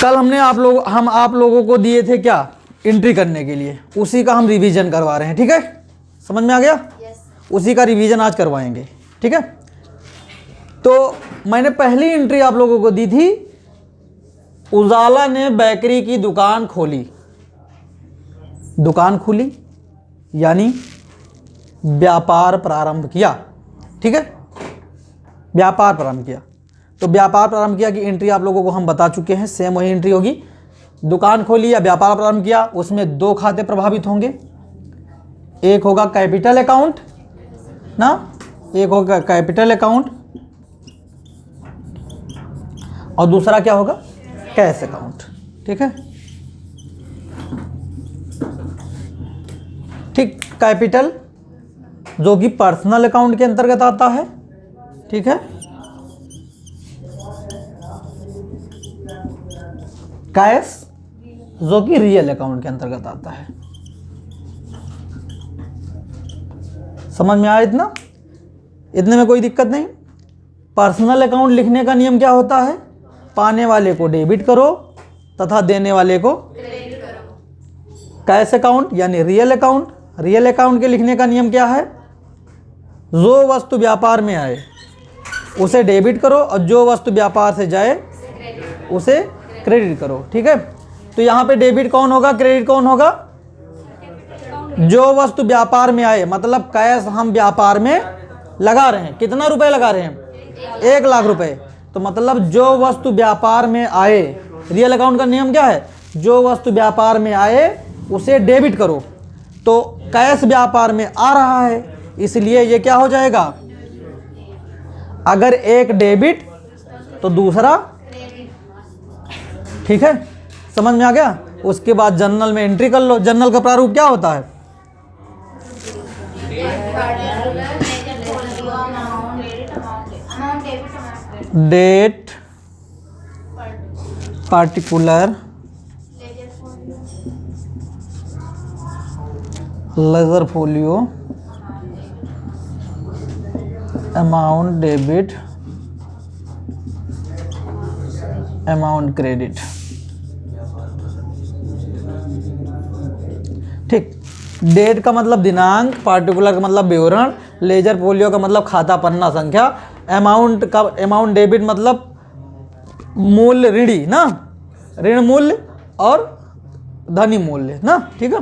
कल हम आप लोगों को दिए थे क्या, एंट्री करने के लिए, उसी का हम रिवीजन करवा रहे हैं। ठीक है, समझ में आ गया? उसी का रिवीजन आज करवाएंगे। ठीक है, तो मैंने पहली एंट्री आप लोगों को दी थी, उजाला ने बेकरी की दुकान खोली। दुकान खुली यानी व्यापार प्रारंभ किया। ठीक है, व्यापार प्रारंभ किया। तो व्यापार प्रारंभ किया की एंट्री आप लोगों को हम बता चुके हैं, सेम वही एंट्री होगी। दुकान खोली या व्यापार प्रारंभ किया, उसमें दो खाते प्रभावित होंगे। एक होगा कैपिटल अकाउंट ना, एक होगा कैपिटल अकाउंट और दूसरा क्या होगा, कैश अकाउंट। ठीक है, ठीक, कैपिटल जो कि पर्सनल अकाउंट के अंतर्गत आता है। ठीक है, कैश जो कि रियल अकाउंट के अंतर्गत आता है। समझ में आया इतना? इतने में कोई दिक्कत नहीं। पर्सनल अकाउंट लिखने का नियम क्या होता है, पाने वाले को डेबिट करो तथा देने वाले को क्रेडिट करो। कैश अकाउंट यानी रियल अकाउंट, रियल अकाउंट के लिखने का नियम क्या है, जो वस्तु व्यापार में आए उसे डेबिट करो और जो वस्तु व्यापार से जाए उसे क्रेडिट करो। ठीक है, तो यहाँ पे डेबिट कौन होगा, क्रेडिट कौन होगा, जो वस्तु व्यापार में आए। मतलब कैश हम व्यापार में लगा रहे हैं, कितना रुपए लगा रहे हैं, 1 लाख रुपए। तो मतलब जो वस्तु व्यापार में आए, रियल अकाउंट का नियम क्या है, जो वस्तु व्यापार में आए उसे डेबिट करो। तो कैश व्यापार में आ रहा है, इसलिए ये क्या हो जाएगा, अगर एक डेबिट तो दूसरा। ठीक है, समझ में आ गया? उसके बाद जर्नल में एंट्री कर लो। जर्नल का प्रारूप क्या होता है, date particular ledger folio amount debit amount credit. ठीक, डेट का मतलब दिनांक, पार्टिकुलर का मतलब विवरण, लेजर फोलियो का मतलब खाता पन्ना संख्या, अमाउंट का अमाउंट डेबिट मतलब मूल्य, ऋणी ना, ऋण मूल्य और धनी मूल्य ना। ठीक है,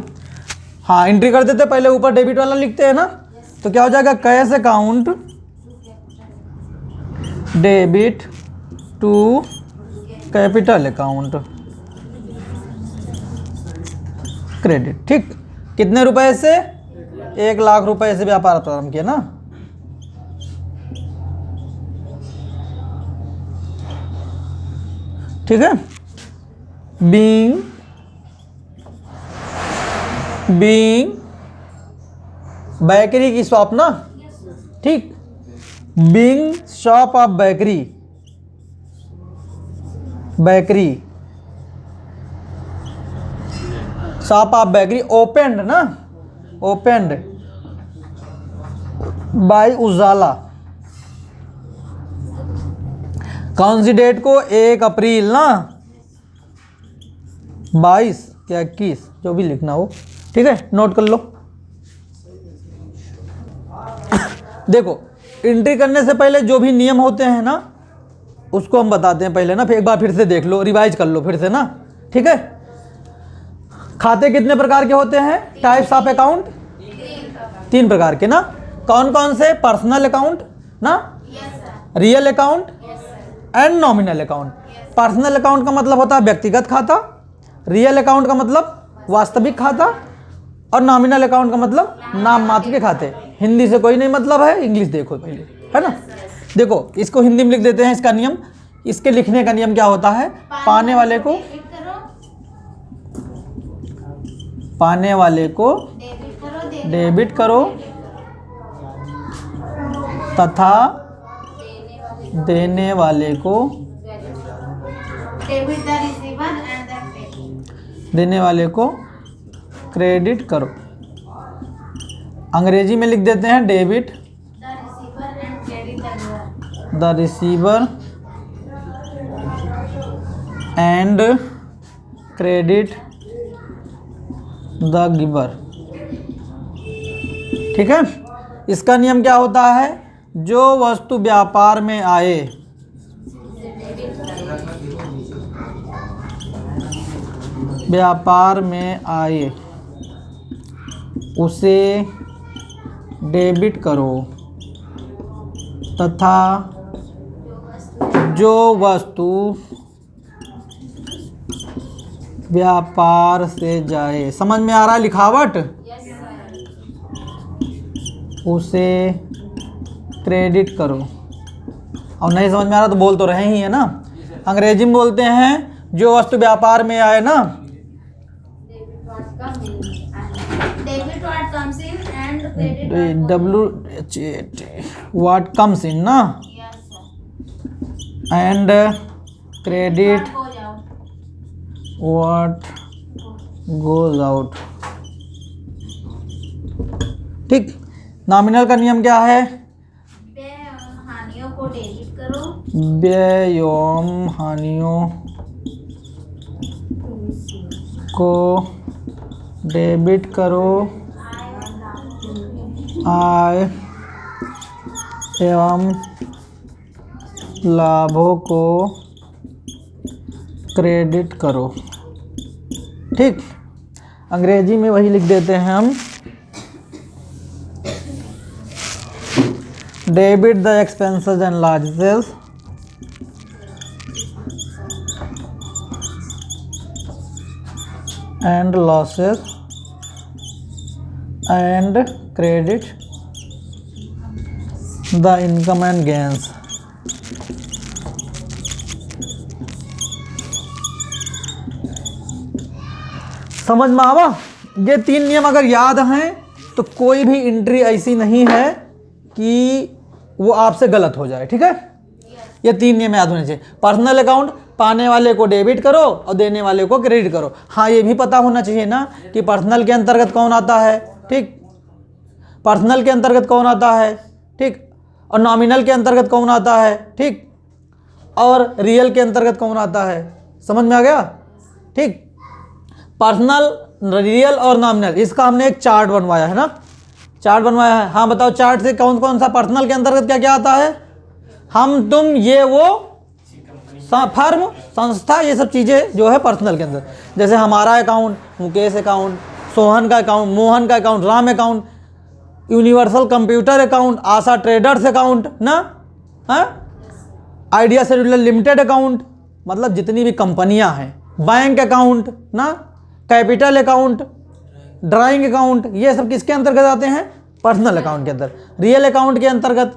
हाँ एंट्री कर देते, पहले ऊपर डेबिट वाला लिखते हैं ना, तो क्या हो जाएगा, cash account debit to capital account credit. ठीक, कितने रुपए से, 1 लाख रुपए से व्यापार प्रारंभ किया ना। ठीक है, बीइंग बेकरी की शॉप ना। ठीक, being shop of bakery, bakery shop of bakery opened ना, ओपेंड बाय उजाला। कौन सी डेट को, 1 अप्रैल ना, 22 या 21 जो भी लिखना हो। ठीक है, नोट कर लो। देखो, एंट्री करने से पहले जो भी नियम होते हैं ना, उसको हम बताते हैं पहले ना, फिर एक बार फिर से देख लो, रिवाइज कर लो फिर से ना। ठीक है, खाते कितने प्रकार के होते हैं, टाइप्स ऑफ अकाउंट 3 प्रकार के ना। कौन कौन से, पर्सनल अकाउंट ना, real account and nominal account. Personal account का मतलब होता है व्यक्तिगत खाता, रियल अकाउंट का मतलब वास्तविक खाता और नॉमिनल अकाउंट का मतलब नाम मात्र के खाते। हिंदी से कोई नहीं मतलब है, इंग्लिश देखो पहले, है ना। देखो इसको हिंदी में लिख देते हैं, इसका नियम, इसके लिखने का नियम क्या होता है, पाने वाले को डेबिट करो तथा देने वाले को क्रेडिट करो। अंग्रेजी में लिख देते हैं debit the receiver and credit the giver. ठीक है, इसका नियम क्या होता है? जो वस्तु व्यापार में आए उसे डेबिट करो तथा जो वस्तु व्यापार से जाए, समझ में आ रहा है लिखावट? उसे क्रेडिट करो। और नहीं समझ में आ रहा तो बोल तो रहे ही है ना। अंग्रेजी में बोलते हैं जो वस्तु व्यापार में आए ना, व्हाट कम्स इन ना, and credit what goes out. ठीक, नॉमिनल का नियम क्या है? हानियों को डेबिट करो, व्यय एवं हानियों को डेबिट करो, आय एवं लाभों को क्रेडिट करो। ठीक, अंग्रेजी में वही लिख देते हैं हम, debit the expenses and largesse and losses and credit the income and gains. समझ में आवा? ये 3 नियम अगर याद हैं तो कोई भी एंट्री ऐसी नहीं है कि वो आपसे गलत हो जाए। ठीक है, ये 3 नियम याद होने चाहिए। पर्सनल अकाउंट, पाने वाले को डेबिट करो और देने वाले को क्रेडिट करो। हाँ, ये भी पता होना चाहिए ना कि पर्सनल के अंतर्गत कौन आता है। ठीक, पर्सनल के अंतर्गत कौन आता है। ठीक, और नॉमिनल के अंतर्गत कौन आता है। ठीक, और रियल के अंतर्गत कौन आता है। समझ में आ गया? ठीक, पर्सनल, रियल और नॉमिनल, इसका हमने एक चार्ट बनवाया है ना, चार्ट बनवाया है। हाँ बताओ, चार्ट से कौन कौन सा पर्सनल के अंतर्गत क्या क्या आता है? हम, तुम, ये, वो, फर्म, संस्था, ये सब चीज़ें जो है पर्सनल के अंदर। जैसे हमारा अकाउंट, मुकेश अकाउंट, सोहन का अकाउंट, मोहन का account, Ram account, universal computer account, Asha traders account ना, हाँ, आइडिया सेल्युलर लिमिटेड अकाउंट, मतलब जितनी भी कंपनियां हैं, बैंक अकाउंट ना, कैपिटल अकाउंट, ड्राइंग अकाउंट, ये सब किसके अंतर्गत आते हैं? पर्सनल अकाउंट के अंदर। रियल अकाउंट के अंतर्गत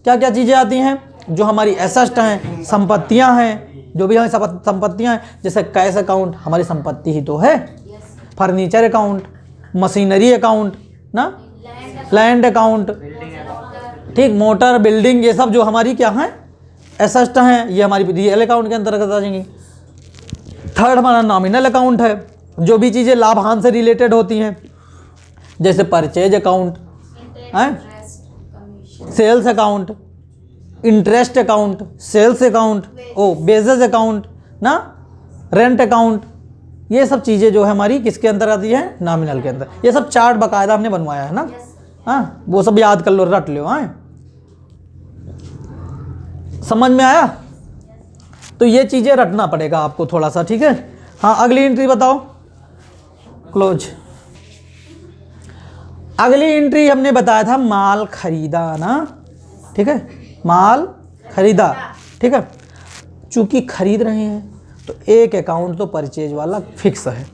क्या क्या चीज़ें आती हैं? जो हमारी एसेट हैं, संपत्तियां हैं, जो भी हमारी संपत्तियां हैं, जैसे कैश अकाउंट हमारी संपत्ति ही तो है। फर्नीचर अकाउंट, मशीनरी अकाउंट ना, लैंड अकाउंट, ठीक, मोटर, बिल्डिंग, ये सब जो हमारी क्या हैं? एसेट हैं, ये हमारी रियल अकाउंट के अंतर्गत आ जाएंगी। थर्ड हमारा नॉमिनल अकाउंट है, जो भी चीज़ें लाभांश से रिलेटेड होती हैं, जैसे परचेज अकाउंट है, sales account, interest account, sales account, wages account ना, रेंट अकाउंट, ये सब चीज़ें जो है हमारी किसके अंदर आती है? नॉमिनल के अंदर। ये सब चार्ट बाकायदा हमने बनवाया है ना। हाँ, वो सब याद कर लो, रट लो। हाँ, समझ में आया? तो ये चीज़ें रटना पड़ेगा आपको थोड़ा सा। ठीक है, हाँ, अगली एंट्री बताओ। क्लोज। अगली एंट्री हमने बताया था माल खरीदा ना। ठीक है, माल खरीदा। ठीक है, चूंकि खरीद रहे हैं तो एक अकाउंट तो परचेज वाला फिक्स है।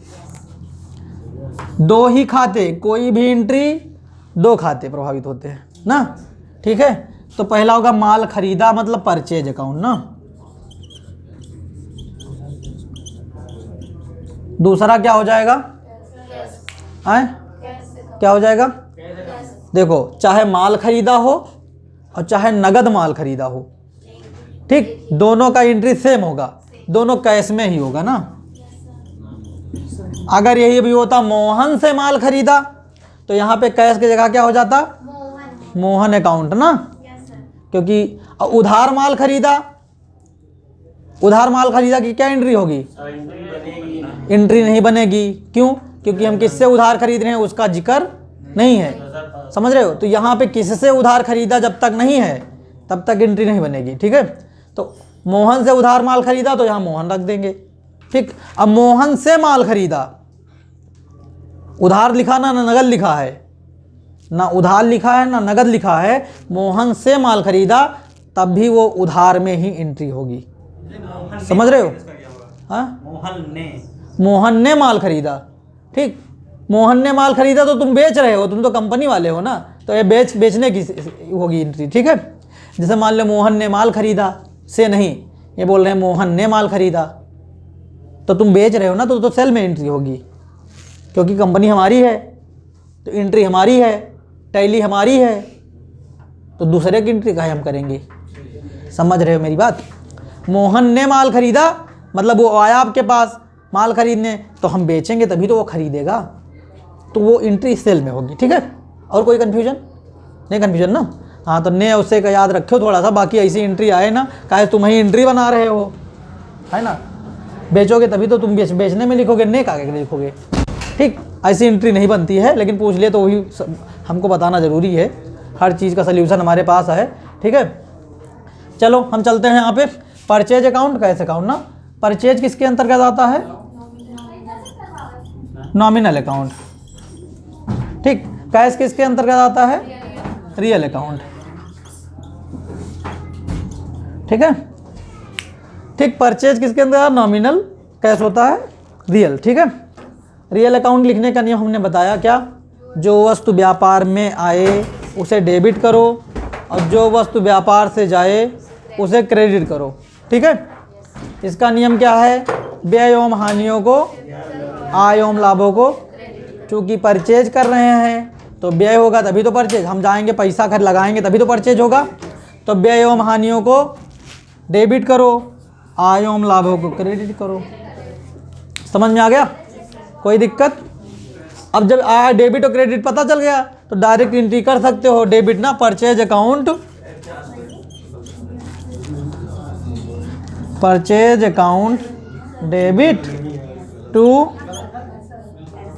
2 ही खाते, कोई भी एंट्री 2 खाते प्रभावित होते हैं ना। ठीक है, तो पहला होगा माल खरीदा, मतलब परचेज अकाउंट ना। दूसरा क्या हो जाएगा? क्या हो जाएगा? देखो, चाहे माल खरीदा हो और चाहे नगद माल खरीदा हो, ठीक, दोनों का एंट्री सेम होगा, दोनों कैश में ही होगा ना। अगर यही भी होता मोहन से माल खरीदा तो यहाँ पे कैश की जगह क्या हो जाता? मोहन अकाउंट ना, क्योंकि उधार माल खरीदा, उधार माल खरीदा की क्या एंट्री होगी? एंट्री नहीं बनेगी। क्यों? क्योंकि हम किससे उधार खरीद रहे हैं उसका जिक्र नहीं है। समझ रहे हो? तो यहाँ पे किससे उधार खरीदा जब तक नहीं है तब तक एंट्री नहीं बनेगी। ठीक है, तो मोहन से उधार माल खरीदा तो यहाँ मोहन रख देंगे। ठीक, अब मोहन से माल खरीदा, उधार लिखा ना नगद लिखा है, ना उधार लिखा है ना नगद लिखा है, मोहन से माल खरीदा तब भी वो उधार में ही एंट्री होगी। समझ रहे हो? हाँ, मोहन ने माल खरीदा। ठीक, मोहन ने माल खरीदा तो तुम बेच रहे हो, तुम तो कंपनी वाले हो ना, तो ये बेचने की होगी एंट्री। ठीक है, जैसे मान लो मोहन ने माल खरीदा से नहीं, ये बोल रहे हैं मोहन ने माल खरीदा, तो तुम बेच रहे हो ना, तो सेल में एंट्री होगी, क्योंकि कंपनी हमारी है तो एंट्री हमारी है, टैली हमारी है, तो दूसरे की एंट्री काहे हम करेंगे। समझ रहे हो मेरी बात? मोहन ने माल खरीदा मतलब वो आया आपके पास माल खरीदने, तो हम बेचेंगे तभी तो वो खरीदेगा, तो वो एंट्री सेल में होगी। ठीक है, और कोई कन्फ्यूजन नहीं? कन्फ्यूजन ना? हाँ, तो ने उससे का याद रखो थोड़ा सा, बाकी ऐसी एंट्री आए ना, काहे तुम ही एंट्री बना रहे हो, है ना? बेचोगे तभी तो तुम बेचने में लिखोगे, ने का लिखोगे। ठीक, ऐसी एंट्री नहीं बनती है, लेकिन पूछ लिए तो वही हमको बताना ज़रूरी है, हर चीज़ का सल्यूशन हमारे पास है। ठीक है, चलो हम चलते हैं यहाँ पे परचेज अकाउंट, कैश अकाउंट ना। परचेज किसके अंतर्गत आता है? Nominal account. ठीक, कैश किसके अंतर्गत आता है? Real account. ठीक है, ठीक, परचेज किसके अंदर? नॉमिनल, कैश होता है रियल। ठीक है, रियल अकाउंट लिखने का नियम हमने बताया क्या? जो वस्तु व्यापार में आए उसे डेबिट करो और जो वस्तु व्यापार से जाए उसे क्रेडिट करो। ठीक है, इसका नियम क्या है? व्यय एवं हानियों को, आय एवं लाभों को। चूँकि परचेज कर रहे हैं तो व्यय होगा तभी तो परचेज, हम जाएंगे पैसा खर्च लगाएंगे तभी तो परचेज होगा, तो व्यय एवं हानियों को डेबिट करो, आय एवं लाभों को क्रेडिट करो। समझ में आ गया? कोई दिक्कत? अब जब आय डेबिट और क्रेडिट पता चल गया तो डायरेक्ट एंट्री कर सकते हो, डेबिट ना, purchase account, purchase account debit to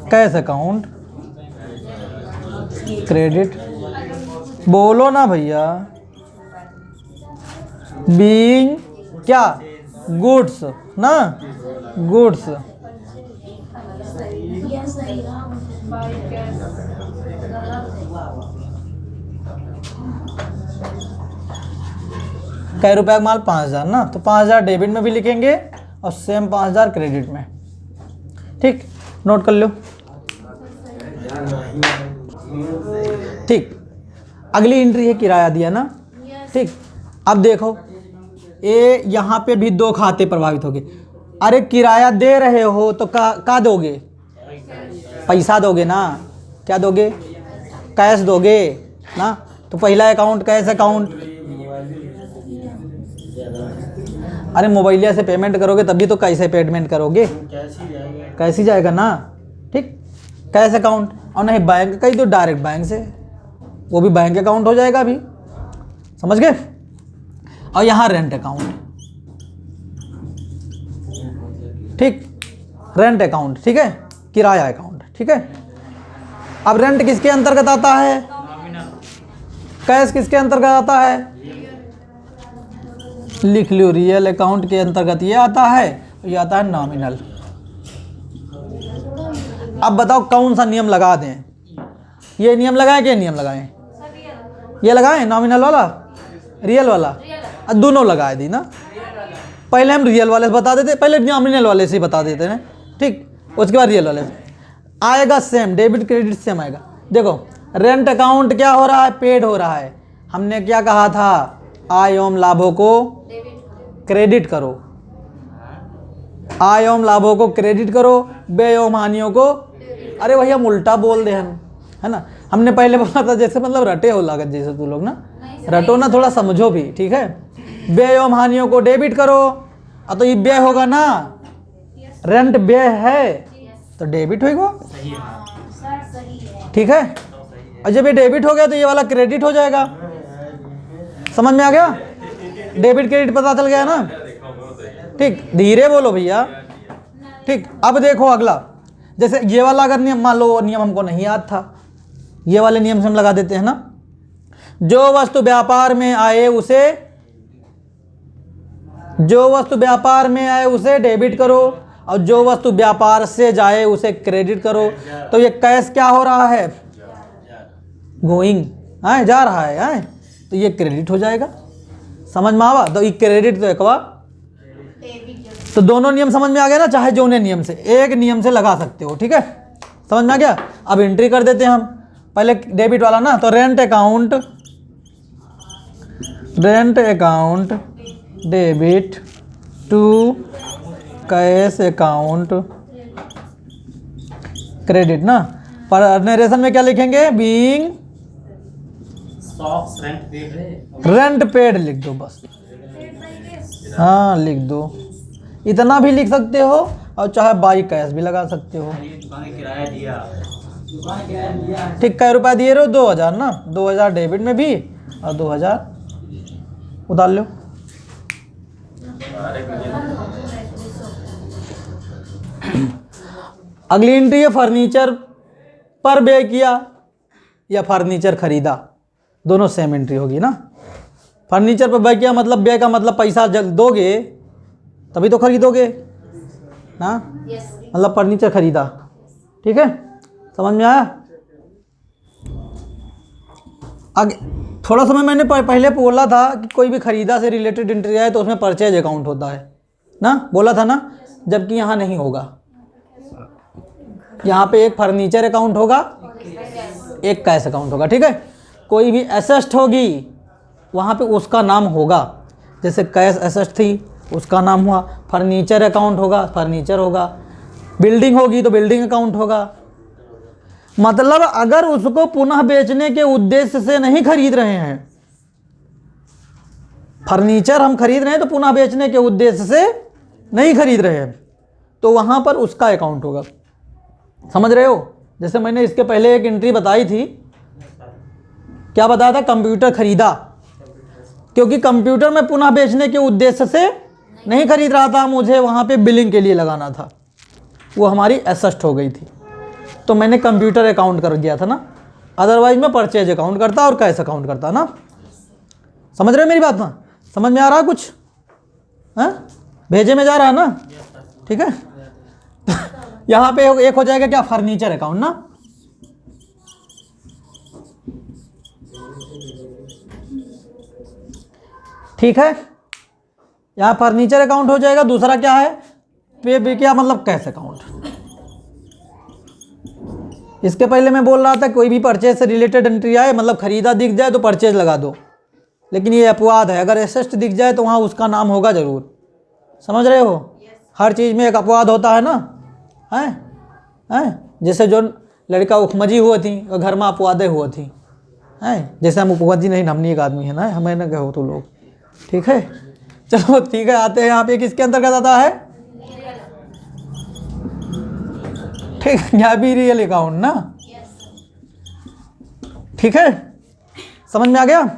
cash account credit. बोलो ना भैया। बीइंग क्या? गुड्स ना, गुड्स। कै रुपये का माल? 5,000 ना, तो 5,000 डेबिट में भी लिखेंगे और सेम 5,000 क्रेडिट में। ठीक, नोट कर लो। ठीक, अगली एंट्री है किराया दिया ना। ठीक, अब देखो ये यहाँ पे भी दो खाते प्रभावित हो गए। अरे किराया दे रहे हो तो का दोगे? पैसा दोगे ना, क्या दोगे? कैश दोगे ना, तो पहला अकाउंट कैश अकाउंट। अरे मोबाइलिया से पेमेंट करोगे तभी तो कैसे पेमेंट करोगे? कैसे जाएगा ना। ठीक, कैश अकाउंट, और नहीं बैंक का ही तो डायरेक्ट बैंक से, वो भी बैंक अकाउंट हो जाएगा अभी। समझ गए? और यहाँ रेंट अकाउंट। ठीक, रेंट अकाउंट। ठीक है, किराया अकाउंट। ठीक है, अब रेंट किसके अंतर्गत आता है? कैश किसके अंतर्गत आता है? लिख लो, रियल अकाउंट के अंतर्गत ये आता है, ये आता है नॉमिनल। अब बताओ कौन सा नियम लगा दें? ये नियम लगाएं कि ये नियम लगाएं? ये लगाएं, नॉमिनल वाला, रियल वाला, दोनों लगाए दी ना। पहले हम रियल वाले से बता देते, पहले नॉमिनल वाले से बता देते हैं। ठीक, उसके बाद रियल वाले से आएगा सेम, डेबिट क्रेडिट सेम आएगा। देखो रेंट अकाउंट क्या हो रहा है? पेड हो रहा है। हमने क्या कहा था? आय एवं लाभों को क्रेडिट करो, आय एवं लाभों को क्रेडिट करो, व्यय एवं हानियों को। अरे भैया हम उल्टा बोल दे हम, है ना। हमने पहले बोला था जैसे मतलब रटे हो लागत जैसे तू लोग ना, रटो ना, थोड़ा समझो भी। ठीक है, व्यय एवं हानियों को डेबिट करो, तो ये व्यय होगा ना, रेंट व्यय है तो डेबिट होगा। ठीक है, और जब ये डेबिट हो गया तो ये वाला क्रेडिट हो जाएगा। समझ में आ गया? डेबिट क्रेडिट पता चल गया ना। ठीक, धीरे बोलो भैया। ठीक, अब देखो अगला, जैसे ये वाला अगर नियम, मान लो नियम हमको नहीं याद था, ये वाले नियम से हम लगा देते हैं ना। जो वस्तु व्यापार में आए उसे डेबिट करो, और जो वस्तु व्यापार से जाए उसे क्रेडिट करो। तो ये कैश क्या हो रहा है, गोइंग, जा रहा है, तो ये क्रेडिट हो जाएगा। समझ में आवा, तो ये क्रेडिट तो एकवा, तो दोनों नियम समझ में आ गया ना, चाहे जो उन्हें नियम से, एक नियम से लगा सकते हो, ठीक है, समझ में आ गया। अब एंट्री कर देते हैं हम, पहले डेबिट वाला ना, तो rent account debit to cash account credit ना। पर नरेशन में क्या लिखेंगे, बीइंग रेंट पेड लिख दो बस, हाँ लिख दो, इतना भी लिख सकते हो, और चाहे बाई कैश भी लगा सकते हो। ठीक, कै रुपया दिए रहो, 2000 ना, 2000 डेबिट में भी और 2000 उतार लो। अगली एंट्री है फर्नीचर पर व्यय किया या फर्नीचर खरीदा, दोनों सेम एंट्री होगी ना। फर्नीचर पर व्यय किया मतलब व्यय का मतलब पैसा जब दोगे तभी तो खरीदोगे ना, मतलब फर्नीचर खरीदा, ठीक है, समझ में आया। आगे थोड़ा समय मैंने पहले बोला था कि कोई भी खरीदा से रिलेटेड एंट्री आए तो उसमें परचेज अकाउंट होता है ना, बोला था ना, जबकि यहाँ नहीं होगा। यहाँ पे एक फर्नीचर अकाउंट होगा, एक कैश अकाउंट होगा, ठीक है। कोई भी एसेट होगी वहाँ पे उसका नाम होगा, जैसे कैश एसेट थी उसका नाम हुआ, फर्नीचर अकाउंट होगा फर्नीचर होगा, बिल्डिंग होगी तो बिल्डिंग अकाउंट होगा। मतलब अगर उसको पुनः बेचने के उद्देश्य से नहीं खरीद रहे हैं, फर्नीचर हम खरीद रहे हैं तो पुनः बेचने के उद्देश्य से नहीं खरीद रहे हैं, तो वहाँ पर उसका अकाउंट होगा। समझ रहे हो। जैसे मैंने इसके पहले एक एंट्री बताई थी, क्या बताया था, कंप्यूटर खरीदा, क्योंकि कंप्यूटर में पुनः बेचने के उद्देश्य से नहीं खरीद रहा था, मुझे वहाँ पे बिलिंग के लिए लगाना था, वो हमारी एसेट हो गई थी, तो मैंने कंप्यूटर अकाउंट कर दिया था ना। अदरवाइज मैं परचेज अकाउंट करता और कैश अकाउंट करता ना। समझ रहे हो मेरी बात ना, समझ में आ रहा है कुछ, है भेजे में जा रहा है ना, ठीक है। यहाँ पे एक हो जाएगा क्या, फर्नीचर अकाउंट ना, ठीक है, यहाँ फर्नीचर अकाउंट हो जाएगा। दूसरा क्या है, पे क्या मतलब कैश अकाउंट। इसके पहले मैं बोल रहा था कोई भी परचेज से रिलेटेड एंट्री आए मतलब खरीदा दिख जाए तो परचेज लगा दो, लेकिन ये अपवाद है, अगर एसेट दिख जाए तो वहाँ उसका नाम होगा जरूर। समझ रहे हो, हर चीज़ में एक अपवाद होता है ना, हैं जैसे जो लड़का उपमजी हुआ थी और घर में अपवादे हुआ थी, हैं जैसे हम उपमजी नहीं, हमने एक आदमी है ना, हमें ना कहो तो लोग, ठीक है। चलो ठीक है, आते हैं यहाँ पे, किसके अंतर्गत आता है, ठीक है, यहाँ भी रियल अकाउंट ना, ठीक है, समझ में आ गया।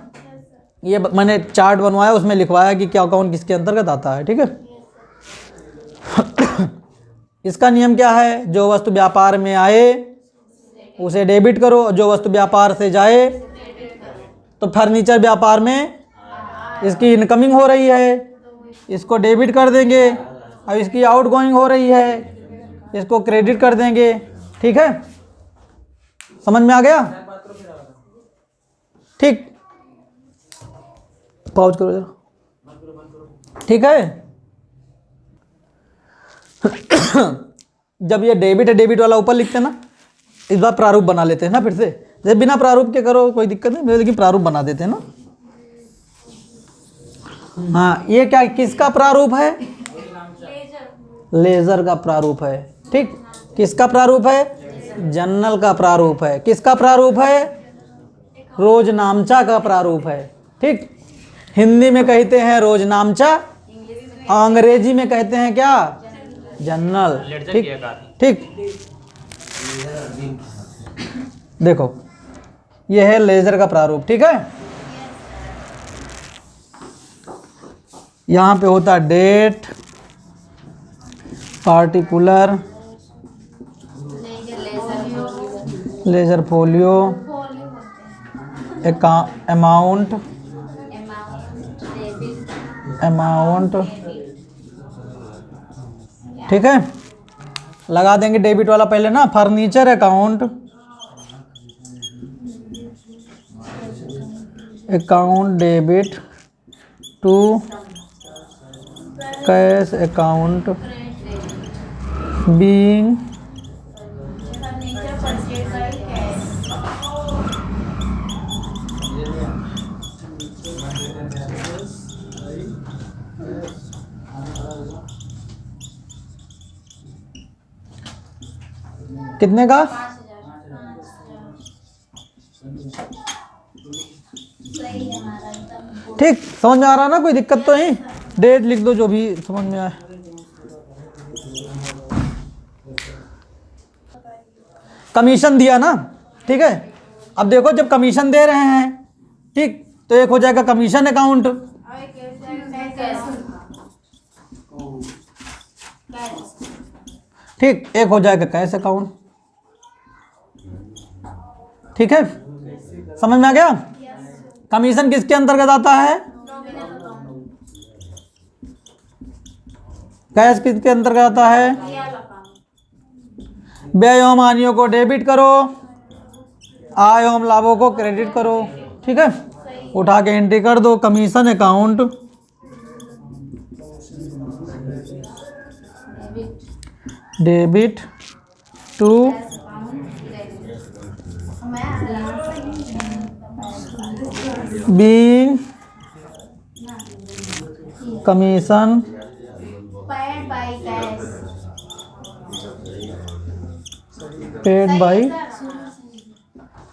ये मैंने चार्ट बनवाया, उसमें लिखवाया कि क्या अकाउंट किसके अंतर्गत आता है, ठीक है। इसका नियम क्या है, जो वस्तु व्यापार में आए उसे डेबिट करो, जो वस्तु व्यापार से जाए, तो फर्नीचर व्यापार में इसकी इनकमिंग हो रही है, इसको डेबिट कर देंगे, और इसकी आउटगोइंग हो रही है, इसको क्रेडिट कर देंगे, ठीक है, समझ में आ गया, ठीक, पॉज करो जरा, ठीक है। जब ये डेबिट है, डेबिट वाला ऊपर लिखते हैं ना, इस बार प्रारूप बना लेते हैं ना फिर से, जैसे बिना प्रारूप के करो कोई दिक्कत नहीं, लेकिन प्रारूप बना देते हैं ना। हाँ, ये क्या किसका प्रारूप है, लेजर का प्रारूप है, ठीक, किसका प्रारूप है, जर्नल का प्रारूप है, किसका प्रारूप है, रोजनामचा का प्रारूप है, ठीक। हिंदी में कहते हैं रोजनामचा, अंग्रेजी में कहते हैं क्या, जर्नल, ठीक ठीक। देखो ये है लेजर का प्रारूप, ठीक है। यहाँ पे होता है date particular ledger folio amount ठीक है। लगा देंगे डेबिट वाला पहले ना, furniture account debit to cash account being कितने का? 5,000। ठीक, समझ में आ रहा ना, कोई दिक्कत तो नहीं? डेट लिख दो जो भी समझ में आए। कमीशन दिया ना, ठीक है। अब देखो जब कमीशन दे रहे हैं, ठीक, तो एक हो जाएगा कमीशन अकाउंट, ठीक, एक हो जाएगा कैश अकाउंट। ठीक है, समझ में आ गया? कमीशन किसके अंतर्गत आता है? कैश किसके अंतर्गत आता है? व्यय एवं हानियों को डेबिट करो, आय एवं लाभों को क्रेडिट करो। ठीक है, उठा के एंट्री कर दो, commission account debit to being commission paid by.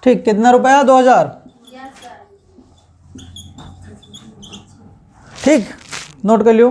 ठीक, कितना रुपया? 2,000। ठीक, नोट कर लियो।